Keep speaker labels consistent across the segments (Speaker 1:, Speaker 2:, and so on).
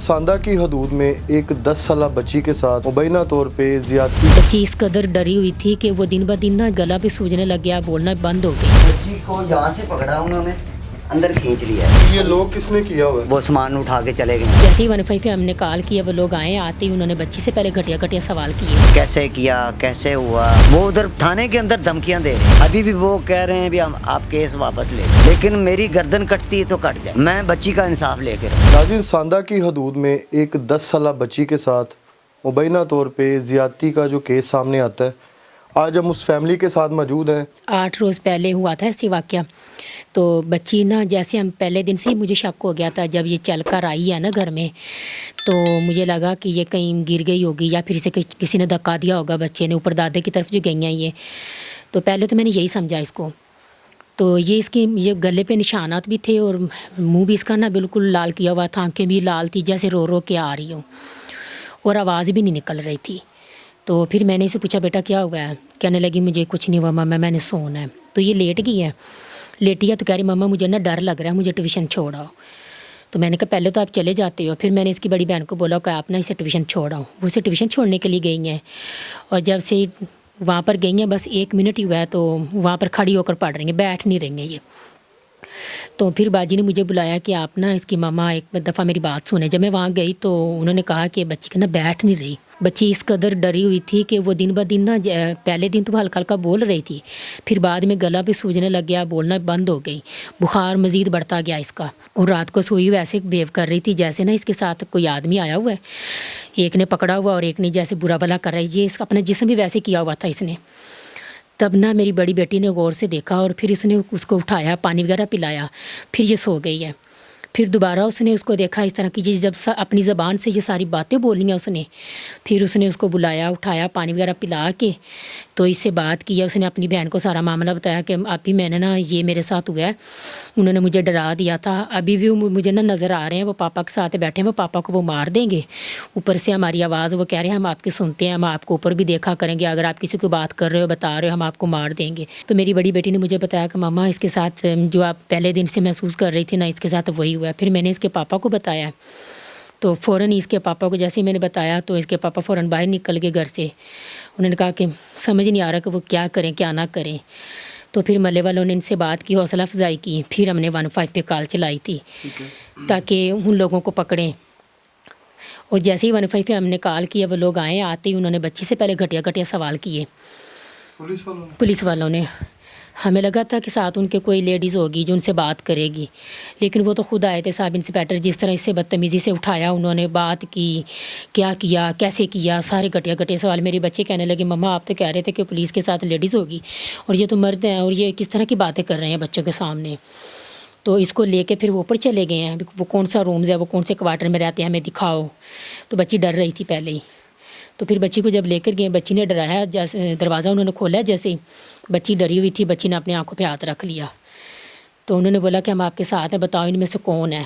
Speaker 1: सांदा की हदूद में एक 10 साला बच्ची के साथ मुबैना तौर पे ज़्यादती।
Speaker 2: बच्ची इस कदर डरी हुई थी कि वो दिन ब दिन ना गला भी सूजने लग गया, बोलना बंद हो गई।
Speaker 3: बच्ची को यहाँ से पकड़ा, उन्होंने अंदर खींच लिया।
Speaker 1: ये लोग किसने किया हुआ है?
Speaker 3: वो सामान उठा के चले गए।
Speaker 2: जैसे ही 15 पे हमने कॉल किया, वो लोग आए। आते ही उन्होंने बच्ची से पहले घटिया घटिया सवाल किए।
Speaker 3: कैसे किया, कैसे हुआ। वो उधर थाने के अंदर धमकियां दे रहे हैं। अभी भी वो कह रहे हैं भी हम आप केस वापस ले, लेकिन मेरी गर्दन कटती है तो कट जाए, मैं बच्ची का इंसाफ लेके रहूं।
Speaker 1: नाज़रीन, सांदा की हदूद में एक 10 साला बच्ची के साथ मुबैना तौर पे ज़्यादती का जो केस सामने आता है, आज हम उस फैमिली के साथ मौजूद हैं।
Speaker 2: 8 रोज़ पहले हुआ था ऐसी वाक़या। तो बच्ची ना, जैसे हम पहले दिन से ही मुझे शक हो गया था, जब ये चल कर आई है ना घर में, तो मुझे लगा कि ये कहीं गिर गई होगी या फिर इसे किसी ने धक्का दिया होगा बच्चे ने। ऊपर दादे की तरफ जो गई हैं ये, तो पहले तो मैंने यही समझा इसको। तो ये गले पे निशानात भी थे और मुंह भी इसका ना बिल्कुल लाल किया हुआ था, आँखें भी लाल थी, जैसे रो रो के आ रही हो, और आवाज़ भी नहीं निकल रही थी। तो फिर मैंने इसे पूछा, बेटा क्या हुआ है? कहने लगी, मुझे कुछ नहीं हुआ मम्मा, मैंने सोना है। तो ये लेट गई है। लेटी है तो कह रही, मम्मा मुझे ना डर लग रहा है, मुझे ट्यूशन छोड़ाओ। तो मैंने कहा पहले तो आप चले जाते हो। फिर मैंने इसकी बड़ी बहन को बोला कि आप ना इसे ट्यूशन छोड़ाओ। वो इसे ट्यूशन छोड़ने के लिए गई हैं, और जब से वहाँ पर गई हैं बस 1 मिनट ही हुआ है, तो वहाँ पर खड़ी होकर पढ़ रही हैं, बैठ नहीं रही हैं ये। तो फिर बाजी ने मुझे बुलाया कि आप ना इसकी मम्मा एक दफ़ा मेरी बात सुने। जब मैं वहाँ गई तो उन्होंने कहा कि बच्ची का ना बैठ नहीं रही। बच्ची इस कदर डरी हुई थी कि वो दिन ब दिन ना, पहले दिन तो हल्का हल्का बोल रही थी, फिर बाद में गला भी सूजने लग गया, बोलना बंद हो गई, बुखार मज़ीद बढ़ता गया इसका। और रात को सोई वैसे बेव कर रही थी जैसे ना इसके साथ कोई आदमी आया हुआ है, एक ने पकड़ा हुआ और एक ने जैसे बुरा भला कर रहा है। ये इसका अपना जिस्म भी वैसे किया हुआ था इसने। तब ना मेरी बड़ी बेटी ने गौर से देखा और फिर इसने उसको उठाया, पानी वगैरह पिलाया, फिर ये सो गई है। फिर दोबारा उसने उसको देखा इस तरह की, जब अपनी ज़बान से ये सारी बातें बोली हैं उसने, फिर उसने उसको बुलाया, उठाया, पानी वगैरह पिला के तो इससे बात की है। उसने अपनी बहन को सारा मामला बताया कि अभी मैंने ना, ये मेरे साथ हुआ है, उन्होंने मुझे डरा दिया था, अभी भी मुझे ना नज़र आ रहे हैं, वो पापा के साथ बैठे हैं, वो पापा को वो मार देंगे। ऊपर से हमारी आवाज़, वो कह रहे हैं हम आपकी सुनते हैं, हम आपको ऊपर भी देखा करेंगे, अगर आप किसी को बात कर रहे हो, बता रहे हो, हम आपको मार देंगे। तो मेरी बड़ी बेटी ने मुझे बताया कि मम्मा इसके साथ जो आप पहले दिन से महसूस कर रही थी ना, इसके साथ वही हुआ है। फिर मैंने इसके पापा को बताया, तो फ़ौरन इसके पापा को जैसे ही मैंने बताया तो इसके पापा फ़ौरन बाहर निकल गए घर से। उन्होंने कहा कि समझ नहीं आ रहा कि वो क्या करें क्या ना करें। तो फिर मल्ले वालों ने इनसे बात की, हौसला अफजाई की। फिर हमने 15 पे कॉल चलाई थी ताकि उन लोगों को पकड़ें। और जैसे ही 15 पे हमने कॉल किया, वो लोग आए। आते ही उन्होंने बच्ची से पहले घटिया घटिया सवाल किए। पुलिस वालों ने हमें लगा था कि साथ उनके कोई लेडीज़ होगी जो उनसे बात करेगी, लेकिन वो तो खुद आए थे साहब इंस्पेक्टर। जिस तरह इससे बदतमीज़ी से उठाया, उन्होंने बात की, क्या किया, कैसे किया, सारे घटिया घटिया सवाल। मेरे बच्चे कहने लगे, मम्मा आप तो कह रहे थे कि पुलिस के साथ लेडीज़ होगी और ये तो मर्द हैं, और ये किस तरह की बातें कर रहे हैं बच्चों के सामने। तो इसको लेके फिर वो ऊपर चले गए हैं। वो कौन सा रूम्स है, वो कौन से क्वार्टर में रहते हैं, हमें दिखाओ। तो बच्ची डर रही थी पहले ही। तो फिर बच्ची को जब लेकर गए, बच्ची ने डराया, जैसे दरवाज़ा उन्होंने खोला, जैसे ही बच्ची डरी हुई थी, बच्ची ने अपनी आंखों पे हाथ रख लिया। तो उन्होंने बोला कि हम आपके साथ हैं, बताओ इनमें से कौन है।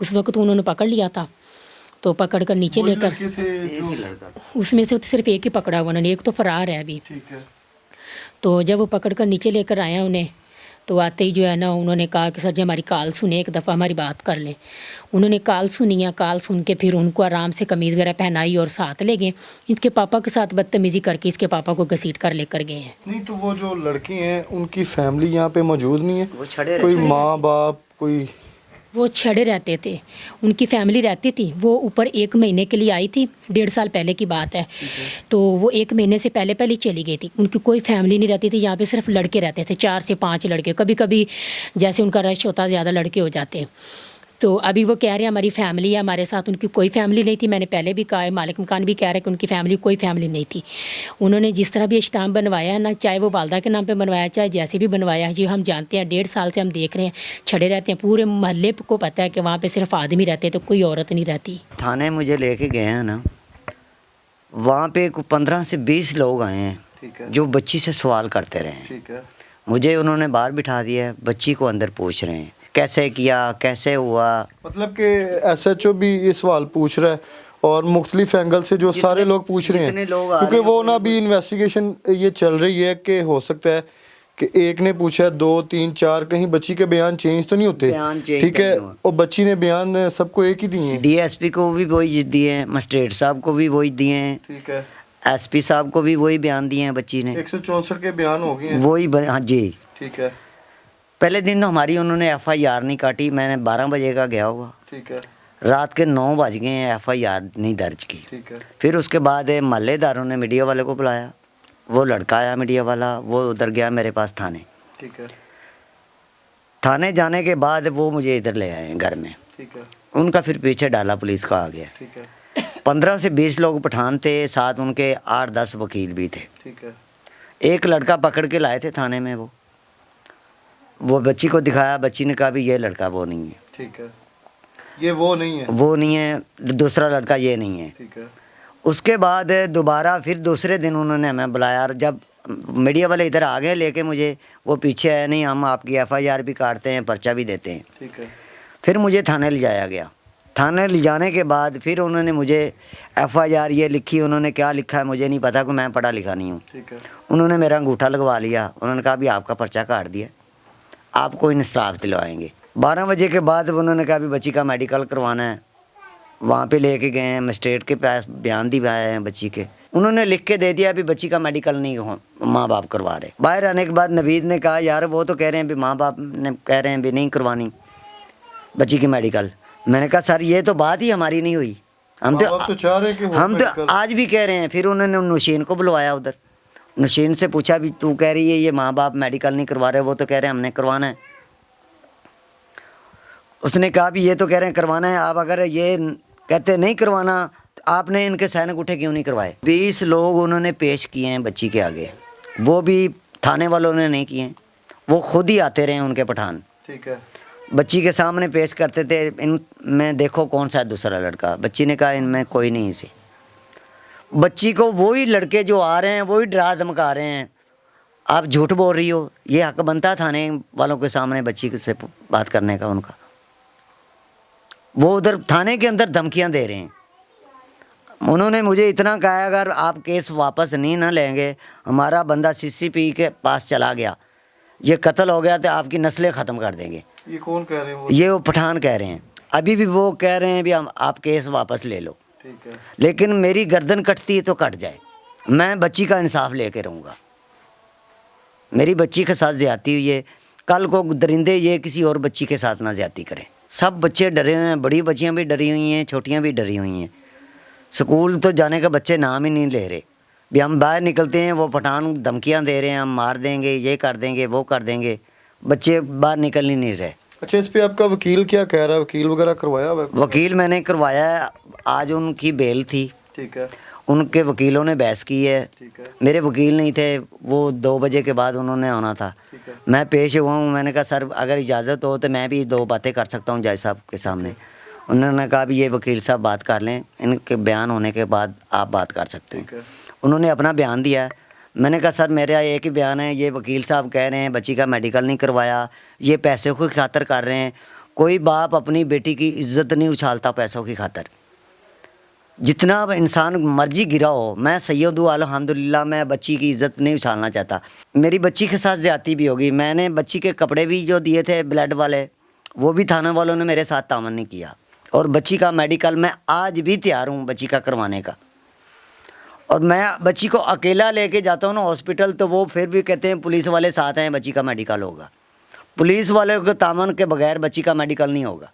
Speaker 2: उस वक्त उन्होंने पकड़ लिया था, तो पकड़ कर नीचे लेकर, उसमें से सिर्फ एक ही पकड़ा हुआ उन्होंने, एक तो फ़रार है अभी। तो जब वो पकड़ कर नीचे लेकर आया उन्हें, तो आते ही जो है ना, उन्होंने कहा कि सर जी हमारी कॉल सुने, एक दफ़ा हमारी बात कर लें। उन्होंने कॉल सुनी है, कॉल सुन के फिर उनको आराम से कमीज़ वगैरह पहनाई और साथ ले गए। इसके पापा के साथ बदतमीज़ी करके इसके पापा को घसीट कर लेकर गए हैं।
Speaker 1: नहीं तो वो जो लड़की हैं उनकी फैमिली यहाँ पे मौजूद नहीं है?
Speaker 3: वो छड़े
Speaker 1: कोई माँ बाप कोई?
Speaker 2: वो छड़े रहते थे, उनकी फैमिली रहती थी। वो ऊपर 1 महीने के लिए आई थी, 1.5 साल पहले की बात है। तो वो 1 महीने से पहले पहले चली गई थी। उनकी कोई फैमिली नहीं रहती थी। यहाँ पे सिर्फ लड़के रहते थे, 4 से 5 लड़के। कभी कभी जैसे उनका रश होता, ज़्यादा लड़के हो जाते। तो अभी वो कह रहे हैं हमारी फैमिली है हमारे साथ, उनकी कोई फैमिली नहीं थी। मैंने पहले भी कहा है, मालिक मकान भी कह रहे हैं कि उनकी फैमिली कोई फैमिली नहीं थी। उन्होंने जिस तरह भी स्टाम्प बनवाया है ना, चाहे वो वालदा के नाम पे बनवाया, चाहे जैसे भी बनवाया, ये हम जानते हैं। 1.5 साल से हम देख रहे हैं, छड़े रहते हैं। पूरे मोहल्ले को पता है कि वहाँ पे सिर्फ आदमी रहते, तो कोई औरत नहीं रहती।
Speaker 3: थाने मुझे लेके गए हैं ना, वहाँ पे 15 से 20 लोग आए हैं जो बच्ची से सवाल करते रहे। मुझे उन्होंने बाहर बिठा दिया, बच्ची को अंदर पूछ रहे हैं कैसे किया, कैसे हुआ। मतलब
Speaker 1: कि SHO भी ये सवाल पूछ रहा है और मुख्तलिफ एंगल से जो सारे लोग पूछ रहे हैं, क्योंकि वो ना भी इन्वेस्टिगेशन ये चल रही है कि हो सकता है कि एक ने पूछा 2 3 4, कहीं बच्ची के बयान चेंज तो नहीं होते?
Speaker 3: बयान change
Speaker 1: ठीक है,
Speaker 3: नहीं हुआ।
Speaker 1: और बच्ची ने बयान सबको एक ही दिए हैं?
Speaker 3: डीएसपी को भी वही दिए हैं, मजिस्ट्रेट साहब को भी वही दिए हैं,
Speaker 1: ठीक है,
Speaker 3: एसपी साहब को भी वही बयान दिए हैं बच्ची ने,
Speaker 1: 164 के बयान हो गए हैं।
Speaker 3: वही हाँ जी।
Speaker 1: ठीक है,
Speaker 3: पहले दिन तो हमारी उन्होंने एफआईआर नहीं काटी, मैंने 12 बजे का गया हुआ,
Speaker 1: ठीक है,
Speaker 3: रात के 9 बज गए हैं, एफआईआर नहीं दर्ज की।
Speaker 1: ठीक है,
Speaker 3: फिर उसके बाद मोहल्लेदारों ने मीडिया वाले को बुलाया, वो लड़का आया मीडिया वाला, वो उधर गया मेरे पास थाने।
Speaker 1: ठीक है,
Speaker 3: थाने जाने के बाद वो मुझे इधर ले आए घर में,
Speaker 1: ठीक है,
Speaker 3: उनका फिर पीछे डाला पुलिस का आ गया।
Speaker 1: ठीक है,
Speaker 3: 15 से 20 लोग पठान थे, साथ उनके 8-10 वकील भी थे।
Speaker 1: ठीक है,
Speaker 3: एक लड़का पकड़ के लाए थे थाने में, वो बच्ची को दिखाया, बच्ची ने कहा भी ये लड़का वो नहीं है,
Speaker 1: ठीक है, ये वो नहीं है,
Speaker 3: वो नहीं है, दूसरा लड़का ये नहीं है।
Speaker 1: ठीक है,
Speaker 3: उसके बाद दोबारा फिर दूसरे दिन उन्होंने हमें बुलाया, और जब मीडिया वाले इधर आ गए लेके मुझे, वो पीछे आए, नहीं हम आपकी एफआईआर भी काटते हैं, पर्चा भी देते हैं।
Speaker 1: ठीक है,
Speaker 3: फिर मुझे थाने ले जाया गया। थाने ले जाने के बाद फिर उन्होंने मुझे एफआईआर ये लिखी, उन्होंने क्या लिखा है मुझे नहीं पता, कि मैं पढ़ा लिखा नहीं हूँ।
Speaker 1: ठीक है,
Speaker 3: उन्होंने मेरा अंगूठा लगवा लिया, उन्होंने कहा भी आपका पर्चा काट दिया, आपको इंसाफ दिलवाएंगे। 12 बजे के बाद उन्होंने कहा भी बच्ची का मेडिकल करवाना है, वहाँ पे लेके गए हैं, मजिस्ट्रेट के पास बयान दिवाए हैं बच्ची के, उन्होंने लिख के दे दिया भी बच्ची का मेडिकल नहीं हो माँ बाप करवा रहे। बाहर आने के बाद नवीद ने कहा यार वो तो कह रहे हैं भी माँ बाप ने कह रहे हैं भी नहीं करवानी बच्ची की मेडिकल। मैंने कहा सर ये तो बात ही हमारी नहीं हुई, हम
Speaker 1: माँ बाप तो चाह रहे हैं कि हो
Speaker 3: हम तो
Speaker 1: मेडिकल।
Speaker 3: आज भी कह रहे हैं। फिर उन्होंने नौशीन को बुलवाया उधर, नौशीन से पूछा भी तू कह रही है ये माँ बाप मेडिकल नहीं करवा रहे, वो तो कह रहे हैं हमने करवाना है। उसने कहा भी ये तो कह रहे हैं करवाना है, आप अगर ये कहते नहीं करवाना तो आपने इनके साइन अंगूठे क्यों नहीं करवाए। 20 लोग उन्होंने पेश किए हैं बच्ची के आगे, वो भी थाने वालों ने नहीं किए, वो खुद ही आते रहे उनके पठान,
Speaker 1: ठीक है,
Speaker 3: बच्ची के सामने पेश करते थे, इन में देखो कौन सा है दूसरा लड़का। बच्ची ने कहा इनमें कोई नहीं इसे। बच्ची को वही लड़के जो आ रहे हैं वही डरा धमका रहे हैं, आप झूठ बोल रही हो, ये हक बनता थाने वालों के सामने बच्ची से बात करने का उनका। वो उधर थाने के अंदर धमकियां दे रहे हैं। उन्होंने मुझे इतना कहा अगर आप केस वापस नहीं ना लेंगे, हमारा बंदा सीसीपी के पास चला गया, ये कत्ल हो गया तो आपकी नस्लें ख़त्म कर देंगे।
Speaker 1: ये कौन कह रहे हैं वो?
Speaker 3: ये वो पठान कह रहे हैं, अभी भी वो कह रहे हैं भी हम आप केस वापस ले लो,
Speaker 1: ठीक है,
Speaker 3: लेकिन मेरी गर्दन कटती है तो कट जाए, मैं बच्ची का इंसाफ लेके रहूँगा। मेरी बच्ची के साथ ज़्यादती हुई है, कल को दरिंदे ये किसी और बच्ची के साथ ना ज़्यादती करें। सब बच्चे डरे हुए हैं, बड़ी बच्चियाँ भी डरी हुई हैं, छोटियाँ भी डरी हुई हैं। स्कूल तो जाने का बच्चे नाम ही नहीं ले रहे, भी हम बाहर निकलते हैं वो पठान धमकियाँ दे रहे हैं, हम मार देंगे, ये कर देंगे, वो कर देंगे, बच्चे बाहर निकल ही नहीं रहे।
Speaker 1: अच्छा, इस पे आपका वकील क्या कह रहा है? वकील वगैरह करवाया हुआ है?
Speaker 3: वकील मैंने करवाया है, आज उनकी बेल थी,
Speaker 1: ठीक है,
Speaker 3: उनके वकीलों ने बहस की है,
Speaker 1: ठीक है,
Speaker 3: मेरे वकील नहीं थे, वो 2 बजे के बाद उन्होंने आना था।
Speaker 1: ठीक है,
Speaker 3: मैं पेश हुआ हूँ, मैंने कहा सर अगर इजाज़त हो तो मैं भी 2 बातें कर सकता हूँ जज साहब के सामने। उन्होंने कहा भी ये वकील साहब बात कर लें, इनके बयान होने के बाद आप बात कर सकते
Speaker 1: ठीक
Speaker 3: हैं।
Speaker 1: है,
Speaker 3: उन्होंने अपना बयान दिया है। मैंने कहा सर मेरा एक ही बयान है, ये वकील साहब कह रहे हैं बच्ची का मेडिकल नहीं करवाया, ये पैसों की खातर कर रहे हैं। कोई बाप अपनी बेटी की इज्जत नहीं उछालता पैसों की खातर, जितना इंसान मर्जी गिरा हो। मैं सैयद हूँ अल्हम्दुलिल्लाह, मैं बच्ची की इज़्ज़त नहीं उछालना चाहता। मेरी बच्ची के साथ ज़्यादती भी होगी, मैंने बच्ची के कपड़े भी जो दिए थे ब्लड वाले, वो भी थाने वालों ने मेरे साथ तामन नहीं किया। और बच्ची का मेडिकल मैं आज भी तैयार हूँ बच्ची का करवाने का। और मैं बच्ची को अकेला लेके जाता हूँ ना हॉस्पिटल, तो वो फिर भी कहते हैं पुलिस वाले साथ हैं, बच्ची का मेडिकल होगा। पुलिस वाले के तामन के बगैर बच्ची का मेडिकल नहीं होगा।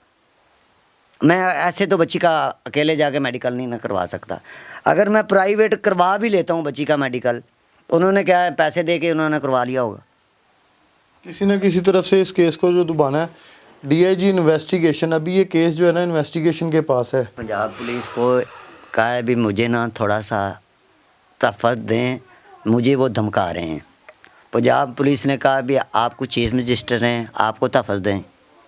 Speaker 3: मैं ऐसे तो बच्ची का अकेले जाके मेडिकल नहीं ना करवा सकता। अगर मैं प्राइवेट करवा भी लेता हूँ बच्ची का मेडिकल, उन्होंने क्या है पैसे दे के उन्होंने करवा लिया होगा।
Speaker 1: किसी न किसी तरफ से इस केस को जो दुबाना है, डीआईजी इन्वेस्टिगेशन, अभी ये केस जो है ना इन्वेस्टिगेशन के पास है।
Speaker 3: पंजाब पुलिस को कहा है भी मुझे ना थोड़ा सा तहफ़्फ़ुज़ दें, मुझे वो धमका रहे हैं। पंजाब पुलिस ने कहा भी आपको चीफ रजिस्टर हैं, आपको तहफ़्फ़ुज़ दें,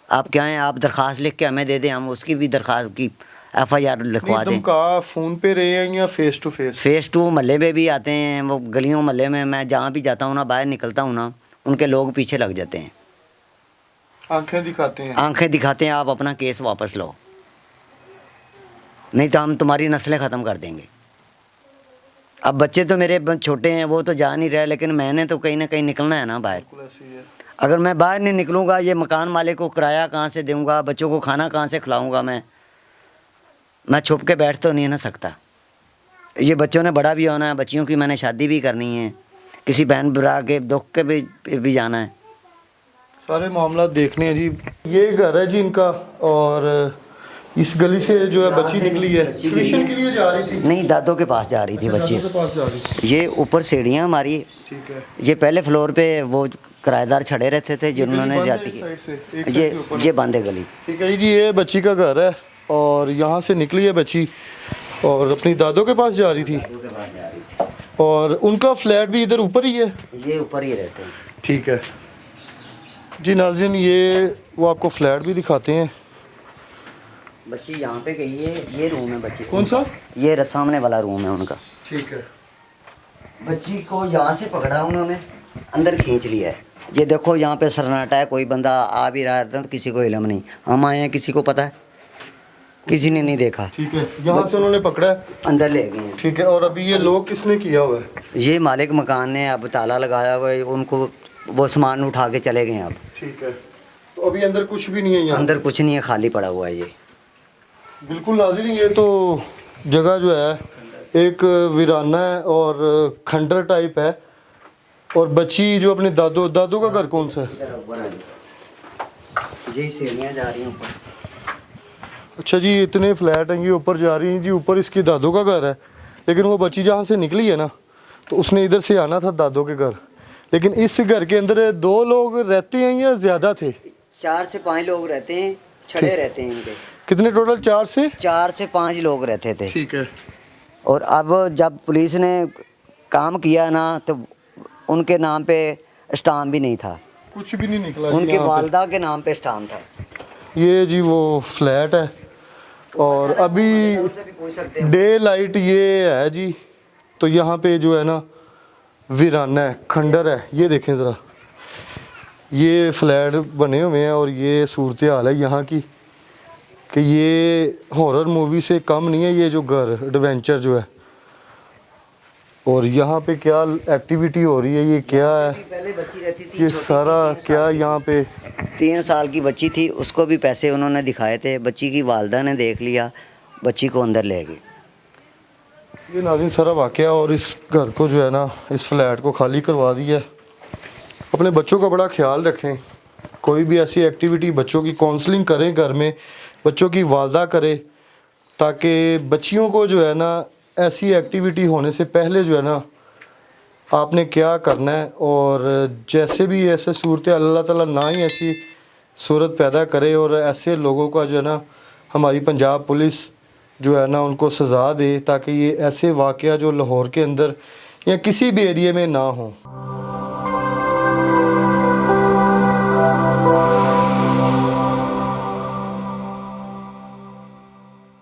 Speaker 3: आप क्या हैं, आप दरख्वास्त लिख के हमें दे दें, हम उसकी भी दरख्वास्त की एफआईआर लिखवा दें।
Speaker 1: धमका फ़ोन पे रहे हैं या face to face?
Speaker 3: Face to महल्ले में भी आते हैं, वो गलियों महल्ले में मैं जहाँ भी जाता हूँ ना, बाहर निकलता हूँ ना, उनके लोग पीछे लग जाते हैं,
Speaker 1: आंखें दिखाते हैं?
Speaker 3: आंखें दिखाते हैं, आप अपना केस वापस लो, नहीं तो हम तुम्हारी नस्लें ख़त्म कर देंगे। अब बच्चे तो मेरे छोटे हैं, वो तो जा नहीं रहे, लेकिन मैंने तो कहीं ना कहीं निकलना है ना बाहर। अगर मैं बाहर नहीं निकलूँगा, ये मकान मालिक को किराया कहाँ से दूँगा, बच्चों को खाना कहाँ से खिलाऊँगा मैं छुप के बैठ तो नहीं ना सकता। ये बच्चों ने बड़ा भी होना है, बच्चियों की मैंने शादी भी करनी है, किसी बहन भरा के दुख के भी जाना है।
Speaker 1: सारे मामला देखने हैं जी। ये घर है जी इनका, और इस गली से जो है बच्ची निकली है, ट्यूशन के लिए जा रही थी।
Speaker 3: नहीं, दादों के पास जा रही थी बच्ची।
Speaker 1: दादू के पास जा रही थी।
Speaker 3: ये ऊपर सीढ़ियाँ हमारी,
Speaker 1: ठीक है।
Speaker 3: ये पहले फ्लोर पे वो किराएदार छड़े रहते थे जिन्होंने ज्यादा की। ये बंद है गली।
Speaker 1: ठीक है जी, ये बच्ची का घर है और यहाँ से निकली है बच्ची और अपनी दादों के पास जा रही थी, और उनका फ्लैट भी इधर ऊपर ही है।
Speaker 3: ये ऊपर ही रहते हैं।
Speaker 1: ठीक है जी नाज़रीन, ये वो आपको फ्लैट भी दिखाते हैं।
Speaker 3: बच्ची यहाँ पे गई है, ये रूम है बच्ची।
Speaker 1: कौन सा?
Speaker 3: ये सामने वाला रूम है उनका।
Speaker 1: ठीक है।
Speaker 3: बच्ची को यहाँ से पकड़ा उन्होंने, अंदर खींच लिया है। ये देखो यहाँ पे सन्नाटा है, कोई बंदा आ भी रहा है तो किसी को इल्म नहीं। हम आए हैं, किसी को पता है? किसी ने नहीं देखा।
Speaker 1: ठीक है, यहाँ से उन्होंने पकड़ा है,
Speaker 3: अंदर ले गए हैं।
Speaker 1: ठीक है। और अभी ये लोग किसने किया हुआ है?
Speaker 3: ये मालिक मकान ने अब ताला लगाया हुआ है, उनको वो सामान उठा के चले गए अब।
Speaker 1: ठीक है, तो अभी अंदर कुछ भी नहीं है यहाँ?
Speaker 3: अंदर कुछ नहीं है, खाली पड़ा हुआ है ये।
Speaker 1: बिल्कुल नाज़रीन, ये तो जगह जो है एक वीराना है और खंडर टाइप है, और बच्ची जो अपने दादू का घर कौन सा है?
Speaker 3: ये सीढ़ियाँ जा रही हैं ऊपर।
Speaker 1: अच्छा जी, इतने फ्लैट हैं, ये ऊपर जा रही हैं जी। ऊपर इसकी दादू का घर है, लेकिन वो बच्ची जहाँ से निकली है ना, तो उसने इधर से आना था दादू के घर। लेकिन इस घर के अंदर 2 लोग रहते हैं या ज़्यादा थे?
Speaker 3: 4 से 5 लोग रहते हैं, छड़े रहते हैं इनके।
Speaker 1: कितने टोटल? 4 से
Speaker 3: 5 लोग रहते थे।
Speaker 1: ठीक है।
Speaker 3: और अब जब पुलिस ने काम किया ना, तो उनके नाम पे स्टाम्प भी नहीं था,
Speaker 1: कुछ भी नहीं निकला जी
Speaker 3: उनके
Speaker 1: यहाँ पे।
Speaker 3: वालदा के नाम पे स्टाम्प था।
Speaker 1: ये जी वो फ्लैट है, और अभी डे लाइट ये है जी। तो यहाँ पे जो है ना वीराना है, खंडर है। ये देखें ज़रा, ये फ्लैट बने हुए हैं, और ये सूरत हाल है यहाँ की कि ये हॉरर मूवी से कम नहीं है ये जो घर, एडवेंचर जो है। और यहाँ पे क्या एक्टिविटी हो रही है, ये क्या है,
Speaker 3: पहले बच्ची रहती थी,
Speaker 1: ये सारा क्या यहाँ पे?
Speaker 3: 3 साल की बच्ची थी, उसको भी पैसे उन्होंने दिखाए थे। बच्ची की वालदा ने देख लिया, बच्ची को अंदर ले गई।
Speaker 1: ये नाज़रीन सारा वाक़या, और इस घर को जो है ना, इस फ्लैट को खाली करवा दिया है। अपने बच्चों का बड़ा ख्याल रखें, कोई भी ऐसी एक्टिविटी बच्चों की काउंसलिंग करें घर में, बच्चों की वालदा करें, ताकि बच्चियों को जो है ना ऐसी एक्टिविटी होने से पहले जो है ना आपने क्या करना है। और जैसे भी ऐसे सूरत अल्लाह ताला ना ही ऐसी सूरत पैदा करे, और ऐसे लोगों का जो है ना हमारी पंजाब पुलिस जो है ना उनको सज़ा दे, ताकि ये ऐसे वाक़या जो लाहौर के अंदर या किसी भी एरिया में ना हो।